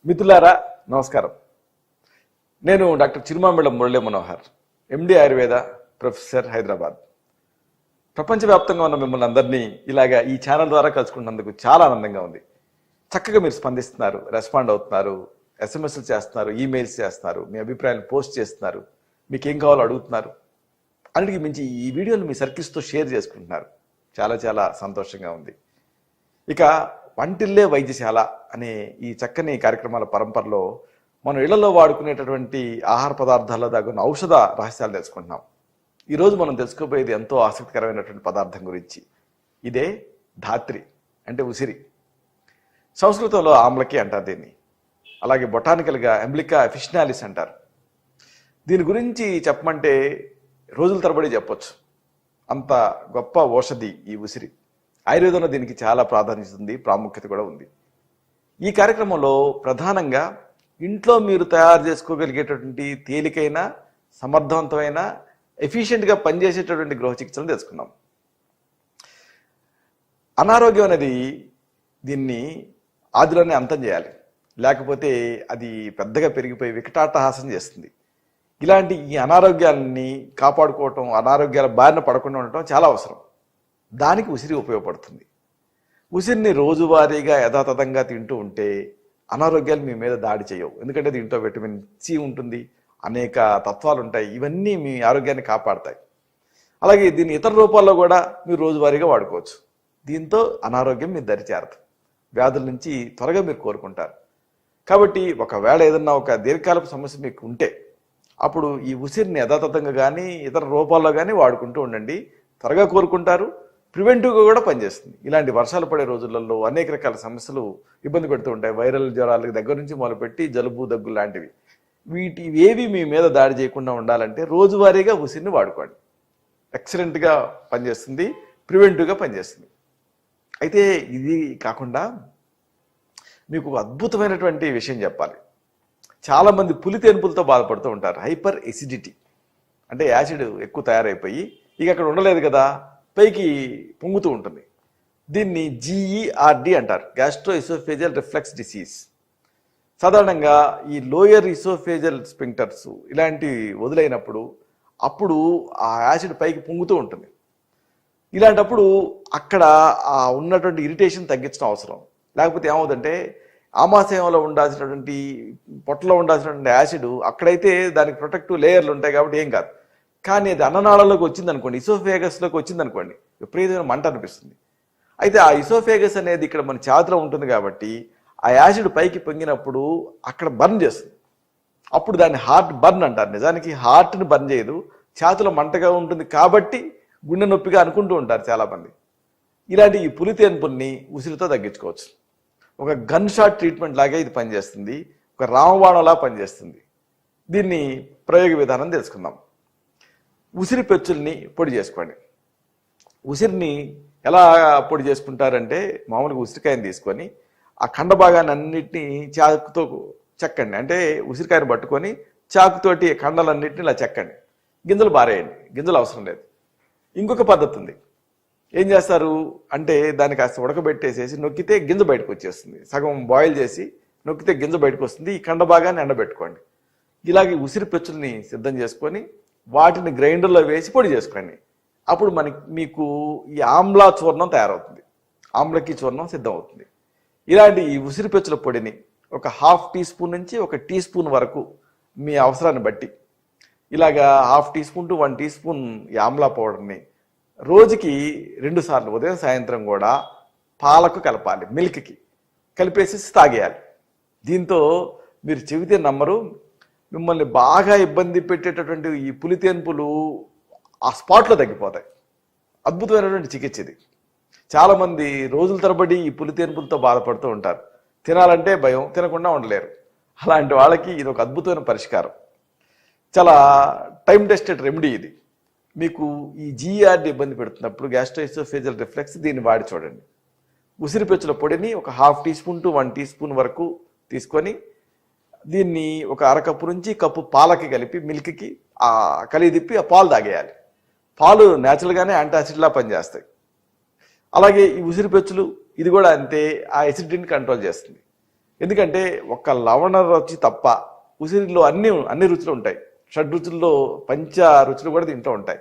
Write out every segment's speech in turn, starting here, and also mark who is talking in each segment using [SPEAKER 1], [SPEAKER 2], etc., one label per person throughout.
[SPEAKER 1] మిత్రులారా నమస్కారం. నేను డాక్టర్ చిరుమామిళ్ళ మురళీ మనోహర్, ఎండి ఆయుర్వేద ప్రొఫెసర్, హైదరాబాద్. ప్రపంచవ్యాప్తంగా ఉన్న మిమ్మల్ని అందరినీ ఇలాగా ఈ ఛానల్ ద్వారా కలుసుకున్నందుకు చాలా ఆనందంగా ఉంది. చక్కగా మీరు స్పందిస్తున్నారు, రెస్పాండ్ అవుతున్నారు, ఎస్ఎంఎస్లు చేస్తున్నారు, ఈమెయిల్స్ చేస్తున్నారు, మీ అభిప్రాయాలు పోస్ట్ చేస్తున్నారు, మీకు ఏం కావాలో అడుగుతున్నారు. అన్నిటికీ మించి ఈ వీడియోని మీ సర్కిల్స్తో షేర్ చేసుకుంటున్నారు. చాలా చాలా సంతోషంగా ఉంది. ఇక వంటిల్లే వైద్యశాల అనే ఈ చక్కని కార్యక్రమాల పరంపరలో మనం ఇళ్లలో వాడుకునేటటువంటి ఆహార పదార్థాల్లో దాగున్న ఔషధ రహస్యాలు తెలుసుకుంటున్నాం. ఈరోజు మనం తెలుసుకోబోయేది ఎంతో ఆసక్తికరమైనటువంటి పదార్థం గురించి. ఇదే ధాత్రి, అంటే ఉసిరి. సంస్కృతంలో ఆమ్లకి అంటారు దీన్ని. అలాగే బొటానికల్గా ఎంబ్లికా అఫిషనాలిస్ అంటారు. దీని గురించి చెప్పమంటే రోజుల తరబడి చెప్పొచ్చు. అంత గొప్ప ఔషధి ఈ ఉసిరి. ఆయుర్వేదంలో దీనికి చాలా ప్రాధాన్యత ఉంది, ప్రాముఖ్యత కూడా ఉంది. ఈ కార్యక్రమంలో ప్రధానంగా ఇంట్లో మీరు తయారు చేసుకోగలిగేటటువంటి తేలికైన, సమర్థవంతమైన, ఎఫిషియెంట్గా పనిచేసేటటువంటి గృహ చికిత్సలు తెలుసుకున్నాం. అనారోగ్యం అనేది దీన్ని ఆదిలోనే అంతం చేయాలి, లేకపోతే అది పెద్దగా పెరిగిపోయి వికటాట్టహాసం చేస్తుంది. ఇలాంటి ఈ అనారోగ్యాన్ని కాపాడుకోవటం, అనారోగ్యాల బారిన పడకుండా ఉండటం చాలా అవసరం. దానికి ఉసిరి ఉపయోగపడుతుంది. ఉసిరిని రోజువారీగా యథాతథంగా తింటూ ఉంటే అనారోగ్యాలు మీ మీద దాడి చేయవు. ఎందుకంటే దీంట్లో విటమిన్ సి ఉంటుంది, అనేక తత్వాలు ఉంటాయి. ఇవన్నీ మీ ఆరోగ్యాన్ని కాపాడతాయి. అలాగే దీన్ని ఇతర రూపాల్లో కూడా మీరు రోజువారీగా వాడుకోవచ్చు. దీంతో అనారోగ్యం మీరు దరిచేరదు, వ్యాధుల నుంచి త్వరగా మీరు కోరుకుంటారు. కాబట్టి ఒకవేళ ఏదన్నా ఒక దీర్ఘకాలపు సమస్య మీకు ఉంటే అప్పుడు ఈ ఉసిరిని యథాతథంగా కానీ ఇతర రూపాల్లో కానీ వాడుకుంటూ ఉండండి. త్వరగా కోరుకుంటారు. ప్రివెంటివ్గా కూడా పనిచేస్తుంది. ఇలాంటి వర్షాలు పడే రోజులలో అనేక రకాల సమస్యలు ఇబ్బంది పెడుతూ ఉంటాయి. వైరల్ జ్వరాల దగ్గర నుంచి మొదలుపెట్టి జలుబు, దగ్గు లాంటివి. ఏవి మీ మీద దాడి చేయకుండా ఉండాలంటే రోజువారీగా ఉసిరిని వాడుకోండి. ఎక్సలెంట్గా పనిచేస్తుంది, ప్రివెంటివ్గా పనిచేస్తుంది. అయితే ఇది కాకుండా మీకు అద్భుతమైనటువంటి విషయం చెప్పాలి. చాలామంది పులితేనుపులతో బాధపడుతూ ఉంటారు. హైపర్ ఎసిడిటీ అంటే యాసిడ్ ఎక్కువ తయారైపోయి ఇక అక్కడ ఉండలేదు కదా, పైకి పొంగుతూ ఉంటుంది. దీన్ని GERD అంటారు, గ్యాస్ట్రో ఇసోఫేజియల్ రిఫ్లెక్స్ డిసీజ్. సాధారణంగా ఈ లోయర్ ఇసోఫేజియల్ స్పింక్టర్స్ ఇలాంటివి వదిలైనప్పుడు అప్పుడు ఆ యాసిడ్ పైకి పొంగుతూ ఉంటుంది. ఇలాంటప్పుడు అక్కడ ఆ ఉన్నటువంటి ఇరిటేషన్ తగ్గించడం అవసరం. లేకపోతే ఏమవుతుందంటే ఆమాశయంలో ఉండాల్సినటువంటి, పొట్టలో ఉండాల్సినటువంటి యాసిడ్ అక్కడైతే దానికి ప్రొటెక్టివ్ లేయర్లు ఉంటాయి కాబట్టి ఏం కాదు. కానీ అది అన్ననాళంలోకి వచ్చిందనుకోండి, ఇసోఫేగస్లోకి వచ్చిందనుకోండి, విపరీతమైన మంట అనిపిస్తుంది. అయితే ఆ ఇసోఫేగస్ అనేది ఇక్కడ మన ఛాతిలో ఉంటుంది కాబట్టి ఆ యాసిడ్ పైకి పొంగినప్పుడు అక్కడ బర్న్ చేస్తుంది. అప్పుడు దాన్ని హార్ట్ బర్న్ అంటారు. నిజానికి హార్ట్ని బర్న్ చేయదు, ఛాతిలో మంటగా ఉంటుంది కాబట్టి గుండె నొప్పిగా అనుకుంటూ ఉంటారు చాలామంది. ఇలాంటి ఈ పులితేనుపుల్ని ఉసిరితో తగ్గించుకోవచ్చు. ఒక గన్ షాట్ ట్రీట్మెంట్ లాగే ఇది పనిచేస్తుంది, ఒక రామబాణంలా పనిచేస్తుంది. దీన్ని ప్రయోగ విధానం తెలుసుకుందాం. ఉసిరి పెచ్చుల్ని పొడి చేసుకోండి. ఉసిరిని ఎలా పొడి చేసుకుంటారంటే మామూలుగా ఉసిరికాయని తీసుకొని ఆ ఖండ భాగాన్ని అన్నిటినీ చాకుతో చెక్కండి. అంటే ఉసిరికాయని పట్టుకొని చాకుతోటి ఖండాలన్నింటినీ ఇలా చెక్కండి. గింజలు బారేయండి, గింజలు అవసరం లేదు. ఇంకొక పద్ధతి ఉంది. ఏం చేస్తారు అంటే దాన్ని కాస్త ఉడకబెట్టేసేసి నొక్కితే గింజ బయటకు వచ్చేస్తుంది. సగం బాయిల్ చేసి నొక్కితే గింజ బయటకు వస్తుంది. ఈ ఖండ భాగాన్ని ఎండబెట్టుకోండి. ఇలాగే ఉసిరి పెచ్చుల్ని సిద్ధం చేసుకొని వాటిని గ్రైండర్లో వేసి పొడి చేసుకోండి. అప్పుడు మీకు ఈ ఆమ్లా చూర్ణం తయారవుతుంది, ఆమ్లకి చూర్ణం సిద్ధం అవుతుంది. ఇలాంటి ఈ ఉసిరి పెచ్చుల పొడిని ఒక 1/2 టీ స్పూన్ నుంచి 1 టీ స్పూన్ వరకు మీ అవసరాన్ని బట్టి ఇలాగా 1/2 teaspoon to 1 teaspoon ఈ ఆమ్లా పౌడర్ని రోజుకి 2 సార్లు ఉదయం సాయంత్రం కూడా పాలకు కలపాలి, మిల్క్కి కలిపేసి తాగేయాలి. దీంతో మీరు చెబితే నమ్మరు, మిమ్మల్ని బాగా ఇబ్బంది పెట్టేటటువంటి ఈ పులితేన్పులు ఆ స్పాట్లో తగ్గిపోతాయి. అద్భుతమైనటువంటి చికిత్స ఇది. చాలామంది రోజుల తరబడి ఈ పులితేన్పులతో బాధపడుతూ ఉంటారు. తినాలంటే భయం, తినకుండా ఉండలేరు. అలాంటి వాళ్ళకి ఇది ఒక అద్భుతమైన పరిష్కారం. చాలా టైం టెస్టెడ్ రెమెడీ ఇది. మీకు ఈ GERD ఇబ్బంది పెడుతున్నప్పుడు, గ్యాస్ట్రోఇసోఫేజియల్ రిఫ్లెక్స్, దీన్ని వాడి చూడండి. ఉసిరి పెచ్చుల పొడిని ఒక 1/2 teaspoon to 1 teaspoon వరకు తీసుకొని దీన్ని ఒక అరకప్పు నుంచి కప్పు పాలకి కలిపి మిల్క్కి కలిదిప్పి ఆ పాలు తాగేయాలి. పాలు న్యాచురల్గానే యాంటాసిడ్లా పనిచేస్తాయి. అలాగే ఈ ఉసిరి పెచ్చులు ఇది కూడా అంతే, ఆ ఎసిడిటీని కంట్రోల్ చేస్తుంది. ఎందుకంటే ఒక్క లవణ రుచి తప్ప ఉసిరిలో అన్ని రుచులు ఉంటాయి. షడ్రుచుల్లో పంచ రుచులు కూడా దీంట్లో ఉంటాయి.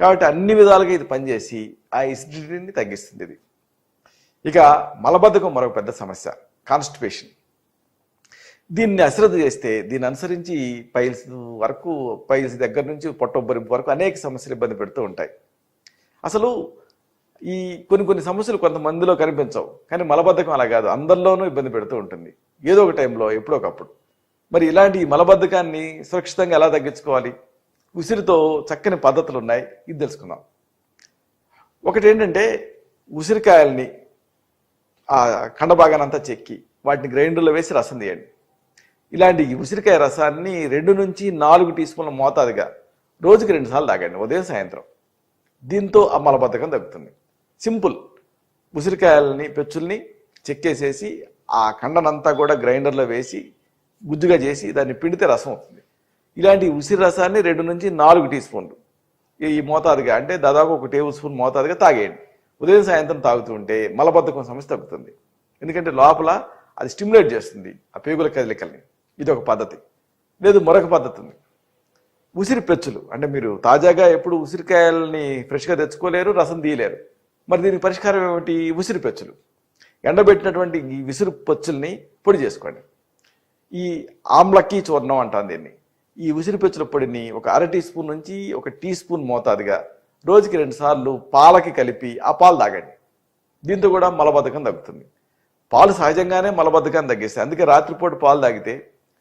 [SPEAKER 1] కాబట్టి అన్ని విధాలుగా ఇది పనిచేసి ఆ ఎసిడిటీని తగ్గిస్తుంది ఇది. ఇక మలబద్ధకం మరొక పెద్ద సమస్య, కాన్స్టిపేషన్. దీన్ని అశ్రద్ధ చేస్తే దీన్ని అనుసరించి పైల్స్ దగ్గర నుంచి పొట్టొబ్బరింపు వరకు అనేక సమస్యలు ఇబ్బంది పెడుతూ ఉంటాయి. అసలు ఈ కొన్ని సమస్యలు కొంతమందిలో కనిపించవు, కానీ మలబద్ధకం అలా కాదు, అందరిలోనూ ఇబ్బంది పెడుతూ ఉంటుంది ఏదో ఒక టైంలో, ఎప్పుడో ఒకప్పుడు. మరి ఇలాంటి మలబద్ధకాన్ని సురక్షితంగా ఎలా తగ్గించుకోవాలి? ఉసిరితో చక్కని పద్ధతులు ఉన్నాయి, ఇది తెలుసుకుందాం. ఒకటి ఏంటంటే, ఉసిరికాయల్ని ఆ కండ భాగానంతా చెక్కి వాటిని గ్రైండర్లో వేసి రసం తీయండి. ఇలాంటి ఉసిరికాయ రసాన్ని 2 నుంచి 4 టీ స్పూన్ల మోతాదుగా రోజుకి 2 సార్లు తాగండి, ఉదయం సాయంత్రం. దీంతో ఆ మలబద్ధకం తగ్గుతుంది. సింపుల్. ఉసిరికాయలని పెచ్చుల్ని చెక్కేసేసి ఆ కండనంతా కూడా గ్రైండర్లో వేసి గుజ్జుగా చేసి దాన్ని పిండితే రసం అవుతుంది. ఇలాంటి ఉసిరి రసాన్ని 2 నుంచి 4 టీ స్పూన్లు ఈ మోతాదుగా, అంటే దాదాపు 1 టేబుల్ స్పూన్ మోతాదుగా తాగేయండి. ఉదయం సాయంత్రం తాగుతూ ఉంటే మలబద్ధకం సమస్య తగ్గుతుంది. ఎందుకంటే లోపల అది స్టిమ్యులేట్ చేస్తుంది ఆ పేగుల కదలికల్ని. ఇది ఒక పద్ధతి. లేదు, మరొక పద్ధతి ఉంది. ఉసిరి పెచ్చులు, అంటే మీరు తాజాగా ఎప్పుడు ఉసిరికాయలని ఫ్రెష్గా తెచ్చుకోలేరు, రసం తీయలేరు. మరి దీనికి పరిష్కారం ఏమిటి? ఉసిరి పెచ్చులు. ఎండబెట్టినటువంటి ఈ ఉసిరి పెచ్చుల్ని పొడి చేసుకోండి. ఈ ఆమ్లకి చూర్ణం అంటాం దీన్ని. ఈ ఉసిరి పెచ్చుల పొడిని ఒక 1/2 టీ స్పూన్ నుంచి 1 టీ స్పూన్ మోతాదుగా రోజుకి 2 సార్లు పాలకి కలిపి ఆ పాలు తాగండి. దీంతో కూడా మలబద్ధకం తగ్గుతుంది. పాలు సహజంగానే మలబద్ధకాన్ని తగ్గిస్తాయి. అందుకే రాత్రిపూట పాలు తాగితే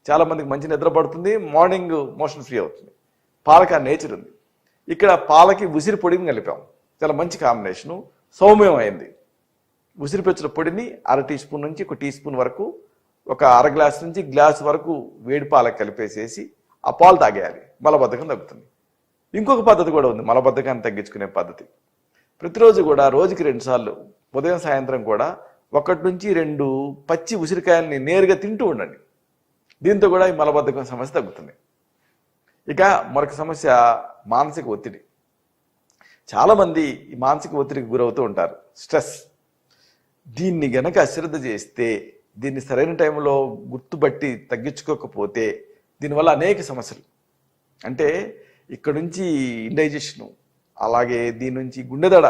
[SPEAKER 1] చాలా మందికి మంచి నిద్ర పడుతుంది, మార్నింగ్ మోషన్ ఫ్రీ అవుతుంది. పాలకి ఆ నేచర్ ఉంది. ఇక్కడ పాలకి ఉసిరి పొడిని కలిపాం, చాలా మంచి కాంబినేషను, సౌమ్యం అయింది. ఉసిరి పెచ్చుల పొడిని 1/2 టీ స్పూన్ నుంచి 1 టీ స్పూన్ వరకు, ఒక 1/2 గ్లాస్ నుంచి గ్లాస్ వరకు వేడి పాలకు కలిపేసేసి ఆ పాలు తాగేయాలి. మలబద్ధకం తగ్గుతుంది. ఇంకొక పద్ధతి కూడా ఉంది మలబద్ధకాన్ని తగ్గించుకునే పద్ధతి. ప్రతిరోజు కూడా రోజుకి 2 సార్లు ఉదయం సాయంత్రం కూడా 1 నుంచి 2 పచ్చి ఉసిరికాయల్ని నేరుగా తింటూ ఉండండి. దీంతో కూడా ఈ మలబద్ధకం సమస్య తగ్గుతుంది. ఇక మరొక సమస్య, మానసిక ఒత్తిడి. చాలామంది ఈ మానసిక ఒత్తిడికి గురవుతూ ఉంటారు, స్ట్రెస్. దీన్ని గనక అశ్రద్ధ చేస్తే, దీన్ని సరైన టైంలో గుర్తుపట్టి తగ్గించుకోకపోతే దీనివల్ల అనేక సమస్యలు, అంటే ఇక్కడ నుంచి ఇండైజెషను, అలాగే దీని నుంచి గుండెదడ,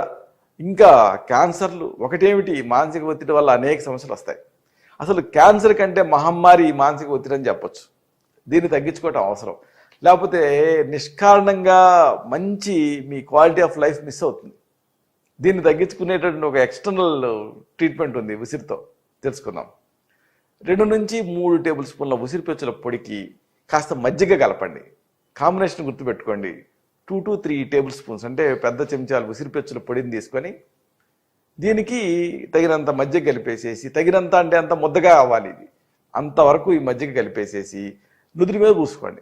[SPEAKER 1] ఇంకా క్యాన్సర్లు. ఒకటేమిటి, మానసిక ఒత్తిడి వల్ల అనేక సమస్యలు వస్తాయి. అసలు క్యాన్సర్ కంటే మహమ్మారి మానసిక ఒత్తిడి అని చెప్పొచ్చు. దీన్ని తగ్గించుకోవటం అవసరం. లేకపోతే నిష్కారణంగా మంచి మీ క్వాలిటీ ఆఫ్ లైఫ్ మిస్ అవుతుంది. దీన్ని తగ్గించుకునేటటువంటి ఒక ఎక్స్టర్నల్ ట్రీట్మెంట్ ఉంది ఉసిరితో, తెలుసుకుందాం. 2 నుంచి 3 టేబుల్ స్పూన్ల ఉసిరి పెచ్చుల పొడికి కాస్త మజ్జిగ కలపండి. కాంబినేషన్ గుర్తుపెట్టుకోండి. 2 to 3 టేబుల్ స్పూన్స్, అంటే పెద్ద చెంచాలు ఉసిరి పెచ్చుల పొడిని తీసుకొని దీనికి తగినంత మజ్జిగ కలిపేసేసి, తగినంత అంటే అంత ముద్దగా అవ్వాలి ఇది, అంతవరకు ఈ మజ్జిగ కలిపేసేసి నుదురు మీద పూసుకోండి.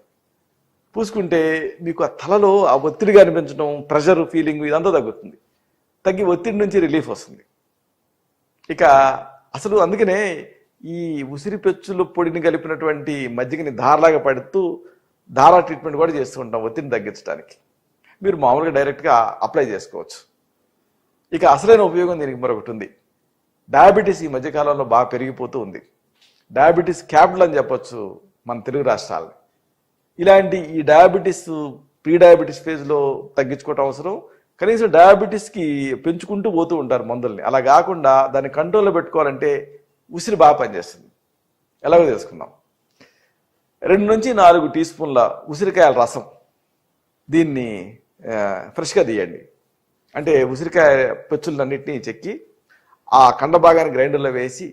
[SPEAKER 1] పూసుకుంటే మీకు ఆ తలలో ఆ ఒత్తిడిగా అనిపించడం, ప్రెషర్ ఫీలింగ్ ఇదంతా తగ్గుతుంది. తగ్గి ఒత్తిడి నుంచి రిలీఫ్ వస్తుంది. ఇక అసలు అందుకనే ఈ ఉసిరి పెచ్చుల పొడిని కలిపినటువంటి మజ్జిగని ధారలాగా పడుతూ ధారా ట్రీట్మెంట్ కూడా చేస్తూ ఉంటాం ఒత్తిడిని తగ్గించడానికి. మీరు మామూలుగా డైరెక్ట్గా అప్లై చేసుకోవచ్చు. ఇక అసలైన ఉపయోగం దీనికి మరొకటి ఉంది. డయాబెటీస్ ఈ మధ్యకాలంలో బాగా పెరిగిపోతూ ఉంది. డయాబెటీస్ క్యాపిటల్ అని చెప్పొచ్చు మన తెలుగు రాష్ట్రాలని. ఇలాంటి ఈ డయాబెటీస్ ప్రీ డయాబెటీస్ ఫేజ్లో తగ్గించుకోవటం అవసరం. కనీసం డయాబెటీస్కి పెంచుకుంటూ పోతూ ఉంటారు మందుల్ని. అలా కాకుండా దాన్ని కంట్రోల్లో పెట్టుకోవాలంటే ఉసిరి బాగా పనిచేస్తుంది. ఎలాగో తెలుసుకుందాం. 2 నుంచి 4 టీ స్పూన్ల ఉసిరికాయల రసం, దీన్ని ఫ్రెష్గా తీయండి. అంటే ఉసిరికాయ పెచ్చులన్నింటినీ చెక్కి ఆ కండ భాగాన్ని గ్రైండర్లో వేసి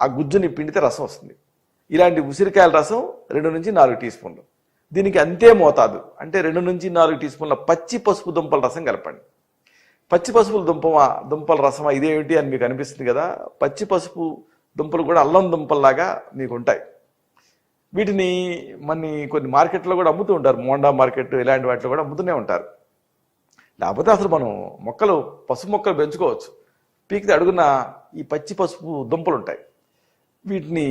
[SPEAKER 1] ఆ గుజ్జుని పిండితే రసం వస్తుంది. ఇలాంటి ఉసిరికాయల రసం 2 నుంచి 4 టీ స్పూన్లు. దీనికి అంతే మోతాదు, అంటే 2 నుంచి 4 టీ స్పూన్ల పచ్చి పసుపు దుంపల రసం కలపండి. పచ్చి పసుపు దుంపల రసమా ఇదేమిటి అని మీకు అనిపిస్తుంది కదా. పచ్చి పసుపు దుంపలు కూడా అల్లం దుంపల్లాగా మీకు ఉంటాయి. వీటిని కొన్ని మార్కెట్లో కూడా అమ్ముతూ ఉంటారు. మోండా మార్కెట్ ఇలాంటి వాటిలో కూడా అమ్ముతూనే ఉంటారు. లేకపోతే అసలు మనం పసుపు మొక్కలు పెంచుకోవచ్చు. పీకితే అడుగున ఈ పచ్చి పసుపు దుంపలు ఉంటాయి. వీటిని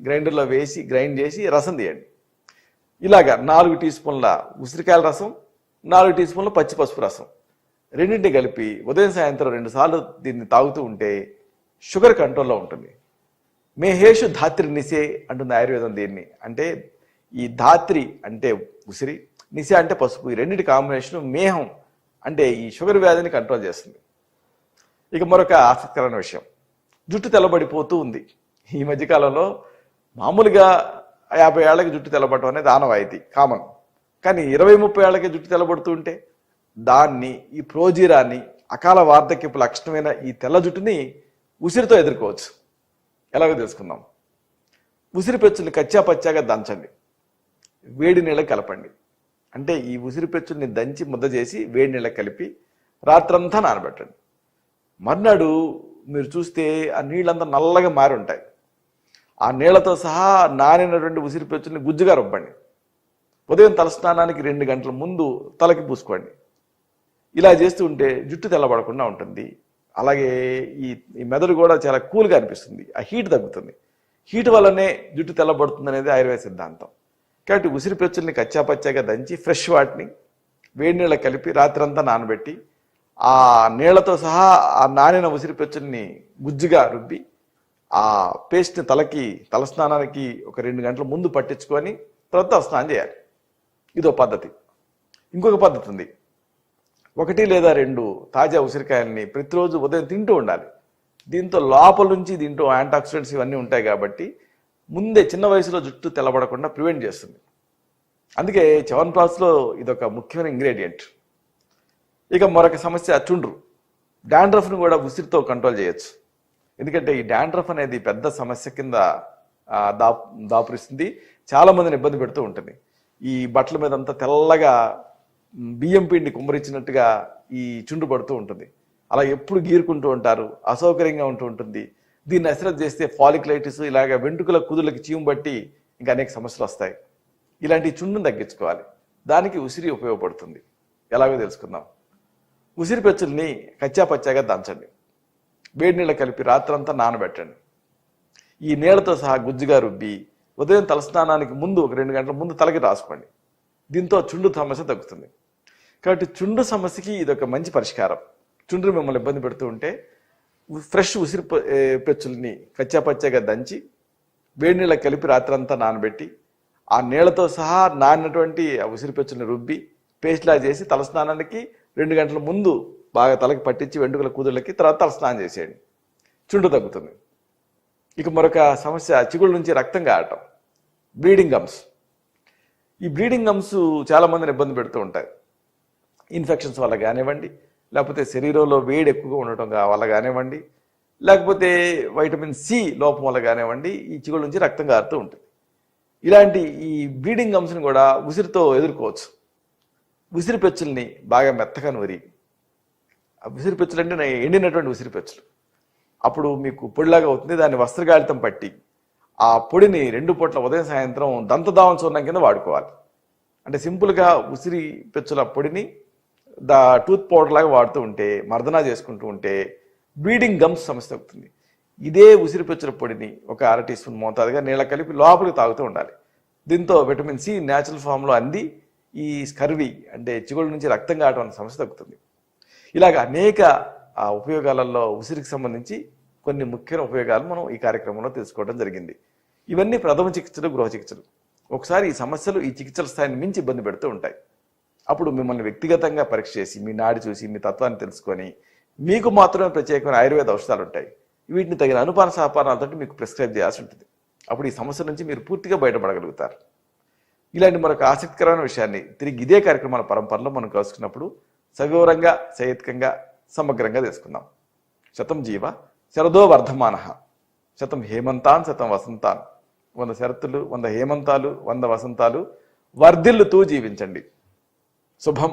[SPEAKER 1] గ్రైండర్లో వేసి గ్రైండ్ చేసి రసం తీయండి. ఇలాగా 4 టీ స్పూన్ల ఉసిరికాయల రసం, 4 టీ స్పూన్ల పచ్చి పసుపు రసం రెండింటిని కలిపి ఉదయం సాయంత్రం 2 సార్లు దీన్ని తాగుతూ ఉంటే షుగర్ కంట్రోల్లో ఉంటుంది. మేహేషు ధాత్రి నిసే అంటుంది ఆయుర్వేదం దీన్ని. అంటే ఈ ధాత్రి అంటే ఉసిరి, నిశ అంటే పసుపు, ఈ రెండింటి కాంబినేషన్ మేహం అంటే ఈ షుగర్ వ్యాధిని కంట్రోల్ చేస్తుంది. ఇక మరొక ఆసక్తికరమైన విషయం, జుట్టు తెల్లబడిపోతూ ఉంది ఈ మధ్యకాలంలో. మామూలుగా 50 ఏళ్ళకి జుట్టు తెల్లబడటం అనేది ఆనవాయితీ, కామన్. కానీ 20-30 ఏళ్ళకి జుట్టు తెల్లబడుతూ ఉంటే దాన్ని, ఈ ప్రోజీరాన్ని, అకాల వార్ధక్యపు లక్షణమైన ఈ తెల్ల జుట్టుని ఉసిరితో ఎదుర్కోవచ్చు. ఎలాగో తెలుసుకుందాం. ఉసిరి పెచ్చుల్ని కచ్చా పచ్చాగా దంచండి, వేడి నీళ్ళకి కలపండి. అంటే ఈ ఉసిరి పెచ్చుల్ని దంచి ముద్ద చేసి వేడి నీళ్ళకి కలిపి రాత్రంతా నానబెట్టండి. మర్నాడు మీరు చూస్తే ఆ నీళ్ళంతా నల్లగా మారి ఉంటాయి. ఆ నీళ్లతో సహా నానినటువంటి ఉసిరి పెచ్చుల్ని గుజ్జుగా రుబ్బండి. ఉదయం తలస్నానానికి 2 గంటల ముందు తలకి పూసుకోండి. ఇలా చేస్తూ ఉంటే జుట్టు తెల్లబడకుండా ఉంటుంది. అలాగే ఈ మెదడు కూడా చాలా కూల్గా అనిపిస్తుంది, ఆ హీట్ తగ్గుతుంది. హీట్ వల్లనే జుట్టు తెల్లబడుతుంది అనేది ఆయుర్వేద సిద్ధాంతం. కాబట్టి ఉసిరి పెచ్చుల్ని కచ్చాపచ్చాగా దంచి ఫ్రెష్ వాటిని వేడి నీళ్ళకి కలిపి రాత్రంతా నానబెట్టి ఆ నీళ్లతో సహా ఆ నానిన ఉసిరి పెచ్చుల్ని గుజ్జుగా రుబ్బి ఆ పేస్ట్ని తలస్నానానికి ఒక 2 గంటల ముందు పట్టించుకొని తర్వాత స్నానం చేయాలి. ఇదో పద్ధతి. ఇంకొక పద్ధతి ఉంది. 1 లేదా 2 తాజా ఉసిరికాయల్ని ప్రతిరోజు ఉదయం తింటూ ఉండాలి. దీంతో లోపల నుంచి దీంట్లో యాంటాక్సిడెంట్స్ ఇవన్నీ ఉంటాయి కాబట్టి ముందే చిన్న వయసులో జుట్టు తెల్లబడకుండా ప్రివెంట్ చేస్తుంది. అందుకే చ్యవన్ప్రాష్లో ఇదొక ముఖ్యమైన ఇంగ్రీడియంట్. ఇక మరొక సమస్య చుండ్రు. డాండ్రఫ్ను కూడా ఉసిరితో కంట్రోల్ చేయొచ్చు. ఎందుకంటే ఈ డాండ్రఫ్ అనేది పెద్ద సమస్య కింద దాపురిస్తుంది, చాలా మందిని ఇబ్బంది పెడుతూ ఉంటుంది. ఈ బట్టల మీద అంతా తెల్లగా బియ్యం పిండి కుమ్మరించినట్టుగా ఈ చుండ్రు పడుతూ ఉంటుంది. అలా ఎప్పుడు గీరుకుంటూ ఉంటారు, అసౌకర్యంగా ఉంటూ ఉంటుంది. దీన్ని అశ్రద్ధ చేస్తే ఫాలిక్లైటిస్, ఇలాగ వెంట్రుకల కుదులకి చీము బట్టి ఇంకా అనేక సమస్యలు వస్తాయి. ఇలాంటి చుండును తగ్గించుకోవాలి. దానికి ఉసిరి ఉపయోగపడుతుంది. ఎలాగో తెలుసుకుందాం. ఉసిరి పెచ్చుల్ని కచ్చాపచ్చాగా దంచండి, వేడి నీళ్ళ కలిపి రాత్రంతా నానబెట్టండి. ఈ నీళ్లతో సహా గుజ్జుగా రుబ్బి ఉదయం తలస్నానానికి ముందు ఒక 2 గంటల ముందు తలకి రాసుకోండి. దీంతో చుండు సమస్య తగ్గుతుంది. కాబట్టి చుండు సమస్యకి ఇదొక మంచి పరిష్కారం. చుండ్రు మిమ్మల్ని ఇబ్బంది పెడుతూ ఉంటే ఫ్రెష్ ఉసిరి పెచ్చుల్ని కచ్చాపచ్చాగా దంచి వేడి నీళ్ళకి కలిపి రాత్రంతా నానబెట్టి ఆ నీళ్లతో సహా నానినటువంటి ఆ ఉసిరి పెచ్చుల్ని రుబ్బి పేస్ట్లా చేసి తలస్నానానికి 2 గంటల ముందు బాగా తలకి పట్టించి వెంట్రుకల కూతుళ్ళకి తర్వాత తలస్నానం చేసేయండి. చుండు తగ్గుతుంది. ఇక మరొక సమస్య చిగుళ్ళ నుంచి రక్తం కారటం, బ్లీడింగ్ గమ్స్. ఈ బ్లీడింగ్ గమ్స్ చాలా మందిని ఇబ్బంది పెడుతూ ఉంటాయి. ఇన్ఫెక్షన్స్ వల్ల కానివ్వండి, లేకపోతే శరీరంలో వేడి ఎక్కువగా ఉండటం వల్ల కానివ్వండి, లేకపోతే వైటమిన్ సి లోపం వల్ల కానివ్వండి, ఈ చిగుళ్ళ నుంచి రక్తం కారుతూ ఉంటుంది. ఇలాంటి ఈ బ్లీడింగ్ గమ్స్ని కూడా ఉసిరితో ఎదుర్కోవచ్చు. ఉసిరి పెచ్చుల్ని బాగా మెత్తగా నూరి, ఆ ఉసిరి పెచ్చులు అంటే ఎండినటువంటి ఉసిరి పెచ్చులు, అప్పుడు మీకు పొడిలాగా అవుతుంది. దాన్ని వస్త్రగాళితం పట్టి ఆ పొడిని 2 పూట్ల ఉదయం సాయంత్రం దంతదావం చూర్ణం కింద వాడుకోవాలి. అంటే సింపుల్గా ఉసిరి పెచ్చుల పొడిని టూత్ పౌడర్ లాగా వాడుతూ ఉంటే, మర్దనా చేసుకుంటూ ఉంటే బ్లీడింగ్ గమ్స్ సమస్య తగ్గుతుంది. ఇదే ఉసిరి పెచ్చుల పొడిని ఒక 1/2 టీ స్పూన్ మోతాదుగా నీళ్ళ కలిపి లోపలికి తాగుతూ ఉండాలి. దీంతో విటమిన్ సి న్యాచురల్ ఫామ్లో అంది ఈ స్కర్వీ అంటే చిగుళ్ళ నుంచి రక్తం కావడం అనే సమస్య తగ్గుతుంది. ఇలాగ అనేక ఉపయోగాలలో ఉసిరికి సంబంధించి కొన్ని ముఖ్యమైన ఉపయోగాలు మనం ఈ కార్యక్రమంలో తెలుసుకోవడం జరిగింది. ఇవన్నీ ప్రథమ చికిత్సలు, గృహ చికిత్సలు. ఒకసారి ఈ సమస్యలు ఈ చికిత్సల స్థాయిని మించి ఇబ్బంది పెడుతూ ఉంటాయి. అప్పుడు మిమ్మల్ని వ్యక్తిగతంగా పరీక్ష చేసి మీ నాడి చూసి మీ తత్వాన్ని తెలుసుకొని మీకు మాత్రమే ప్రత్యేకమైన ఆయుర్వేద ఔషధాలు ఉంటాయి. వీటిని తగిన అనుపాన సహపానాలతో మీకు ప్రిస్క్రైబ్ చేయాల్సి ఉంటుంది. అప్పుడు ఈ సమస్య నుంచి మీరు పూర్తిగా బయటపడగలుగుతారు. ఇలాంటి మరొక ఆసక్తికరమైన విషయాన్ని తిరిగి ఇదే కార్యక్రమాల పరంపరలో మనం కలుసుకున్నప్పుడు సవివరంగా, సహేతుకంగా, సమగ్రంగా తెలుసుకుందాం. శతం జీవ శరదో వర్ధమాన, శతం హేమంతాన్ శతం వసంతాన్. 100 శరత్తులు, 100 హేమంతాలు, 100 వసంతాలు వర్ధిల్లుతూ జీవించండి. శుభం.